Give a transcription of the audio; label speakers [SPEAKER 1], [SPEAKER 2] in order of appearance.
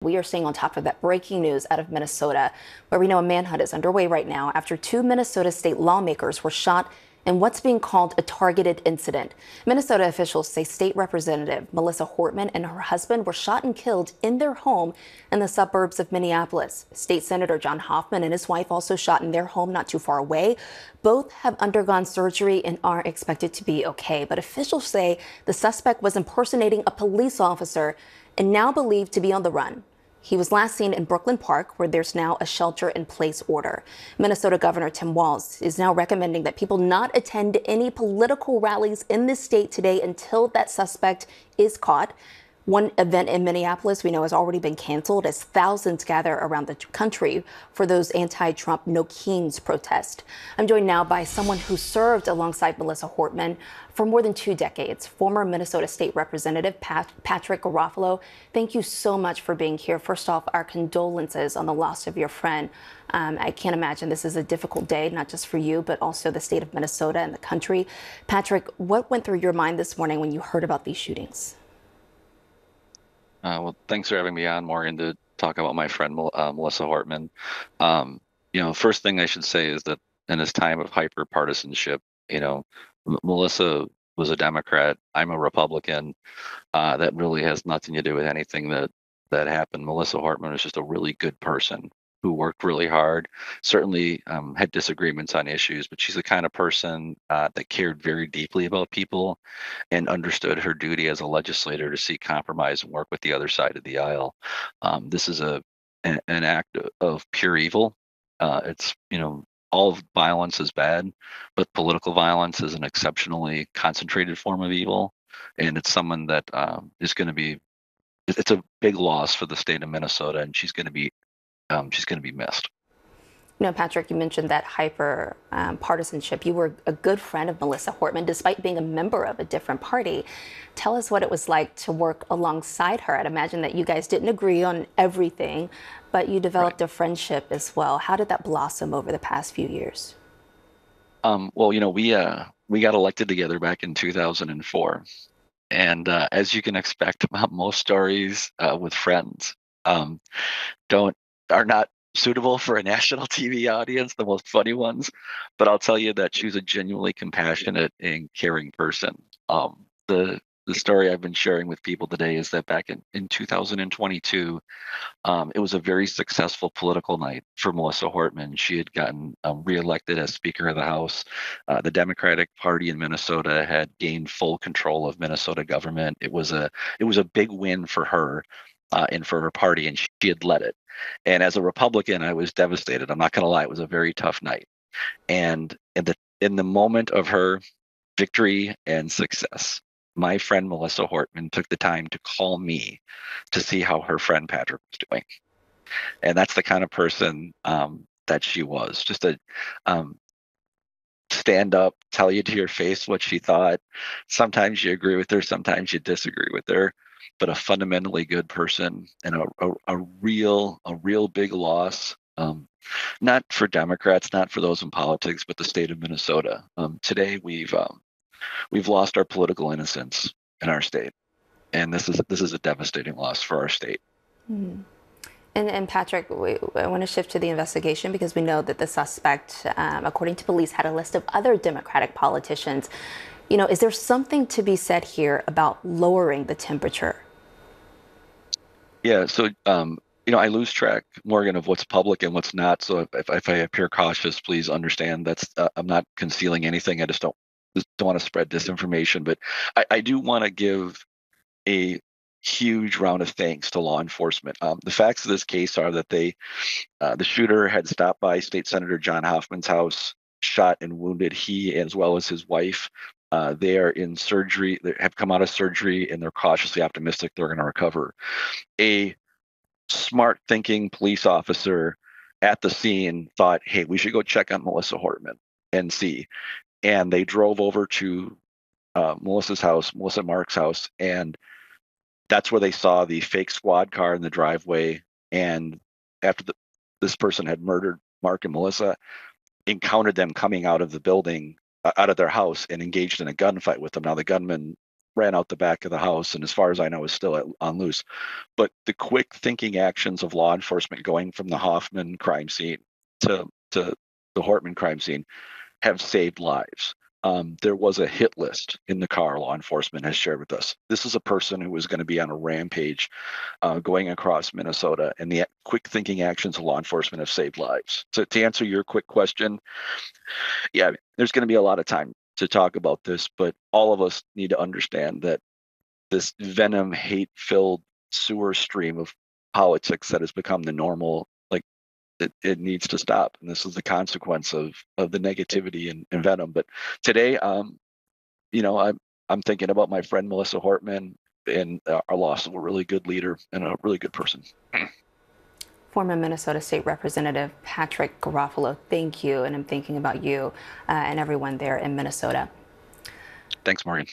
[SPEAKER 1] We are staying on top of that breaking news out of Minnesota, where we know a manhunt is underway right now after two Minnesota state lawmakers were shot in what's being called a targeted incident. Minnesota officials say State Representative Melissa Hortman and her husband were shot and killed in their home in the suburbs of Minneapolis. State Senator John Hoffman and his wife also shot in their home not too far away. Both have undergone surgery and are expected to be okay. But officials say the suspect was impersonating a police officer and now believed to be on the run. He was last seen in Brooklyn Park, where there's now a shelter-in-place order. Minnesota Governor Tim Walz is now recommending that people not attend any political rallies in the state today until that suspect is caught. One event in Minneapolis we know has already been canceled as thousands gather around the country for those anti-Trump No Kings protests. I'm joined now by someone who served alongside Melissa Hortman for more than 2 decades, former Minnesota State Representative Patrick Garofalo. Thank you so much for being here. First off, our condolences on the loss of your friend. I can't imagine this is a difficult day, not just for you, but also the state of Minnesota and the country. Patrick, what went through your mind this morning when you heard about these shootings?
[SPEAKER 2] Well, thanks for having me on, Morgan, to talk about my friend Melissa Hortman. First thing I should say is that in this time of hyper partisanship, Melissa was a Democrat. I'm a Republican. That really has nothing to do with anything that happened. Melissa Hortman was just a really good person who worked really hard. Certainly had disagreements on issues, but she's the kind of person that cared very deeply about people and understood her duty as a legislator to seek compromise and work with the other side of the aisle. This is an act of pure evil. It's all violence is bad, but political violence is an exceptionally concentrated form of evil, and it's someone that is going to be. It's a big loss for the state of Minnesota, and she's going to be missed.
[SPEAKER 1] Patrick, you mentioned that hyper partisanship. You were a good friend of Melissa Hortman, despite being a member of a different party. Tell us what it was like to work alongside her. I'd imagine that you guys didn't agree on everything, but you developed
[SPEAKER 2] Right.
[SPEAKER 1] a friendship as well. How did that blossom over the past few years?
[SPEAKER 2] Well, we got elected together back in 2004, and as you can expect, about most stories with friends, um, don't are not suitable for a national TV audience, the most funny ones. But I'll tell you that she's a genuinely compassionate and caring person. The story I've been sharing with people today is that back in 2022, it was a very successful political night for Melissa Hortman. She had gotten reelected as Speaker of the House. The Democratic Party in Minnesota had gained full control of Minnesota government. It was a big win for her and for her party, and she had led it. And as a Republican, I was devastated. I'm not going to lie; it was a very tough night. And in the moment of her victory and success, my friend Melissa Hortman took the time to call me to see how her friend Patrick was doing. And that's the kind of person that she was. Just a um, stand up, tell you to your face what she thought. Sometimes you agree with her, sometimes you disagree with her, but a fundamentally good person and a real big loss. Not for Democrats, not for those in politics, but the state of Minnesota. Today we've lost our political innocence in our state, and this is a devastating loss for our state.
[SPEAKER 1] Hmm. And Patrick, I want to shift to the investigation because we know that the suspect, according to police, had a list of other Democratic politicians. Is there something to be said here about lowering the temperature?
[SPEAKER 2] Yeah, so I lose track, Morgan, of what's public and what's not. So if I appear cautious, please understand that's I'm not concealing anything. I just don't want to spread disinformation, but I do want to give a huge round of thanks to law enforcement. The facts of this case are that the shooter had stopped by State Senator John Hoffman's house, shot and wounded he as well as his wife. They are in surgery. They have come out of surgery, and they're cautiously optimistic they're going to recover. A smart thinking police officer at the scene thought, "Hey, we should go check on Melissa Hortman and see." And they drove over to Melissa's house, Melissa Mark's house, and that's where they saw the fake squad car in the driveway. And after this person had murdered Mark and Melissa, encountered them coming out of the building, out of their house, and engaged in a gunfight with them. Now the gunman ran out the back of the house, and as far as I know, is still on loose. But the quick thinking actions of law enforcement going from the Hoffman crime scene to the Hortman crime scene have saved lives. There was a hit list in the car, law enforcement has shared with us. This is a person who was going to be on a rampage going across Minnesota, and the quick thinking actions of law enforcement have saved lives. So to answer your quick question, yeah, there's going to be a lot of time to talk about this, but all of us need to understand that this venom, hate-filled sewer stream of politics that has become the normal, like it needs to stop. And this is the consequence of the negativity and venom. But today, I'm thinking about my friend Melissa Hortman and our loss of a really good leader and a really good person.
[SPEAKER 1] Former Minnesota State Representative Patrick Garofalo, thank you. And I'm thinking about you and everyone there in Minnesota.
[SPEAKER 2] Thanks, Morgan.